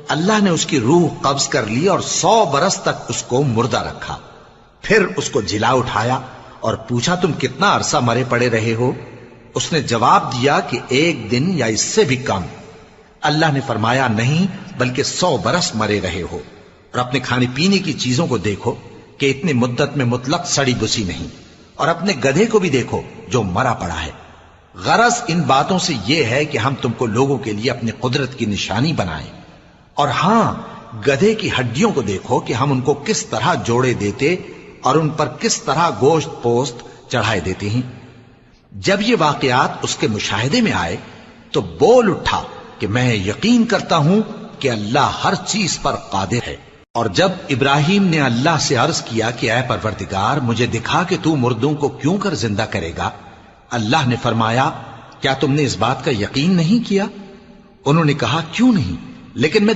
اللہ نے اس کی روح قبض کر لی اور 100 برس تک اس کو مردہ رکھا. پھر اس کو جلا اٹھایا اور پوچھا تم کتنا عرصہ مرے پڑے رہے ہو؟ اس نے جواب دیا کہ 1 دن یا اس سے بھی کم. اللہ نے فرمایا نہیں بلکہ 100 برس مرے رہے ہو. اور اپنے کھانے پینے کی چیزوں کو دیکھو کہ اتنی مدت میں مطلق سڑی بسی نہیں، اور اپنے گدھے کو بھی دیکھو جو مرا پڑا ہے. غرض ان باتوں سے یہ ہے کہ ہم تم کو لوگوں کے لیے اپنی قدرت کی نشانی بنائیں. اور ہاں، گدھے کی ہڈیوں کو دیکھو کہ ہم ان کو کس طرح جوڑے دیتے اور ان پر کس طرح گوشت پوست چڑھائے دیتے ہیں. جب یہ واقعات اس کے مشاہدے میں آئے تو بول اٹھا کہ میں یقین کرتا ہوں کہ اللہ ہر چیز پر قادر ہے. اور جب ابراہیم نے اللہ سے عرض کیا کہ اے پروردگار مجھے دکھا کہ تو مردوں کو کیوں کر زندہ کرے گا، اللہ نے فرمایا کیا تم نے اس بات کا یقین نہیں کیا؟ انہوں نے کہا کیوں نہیں، لیکن میں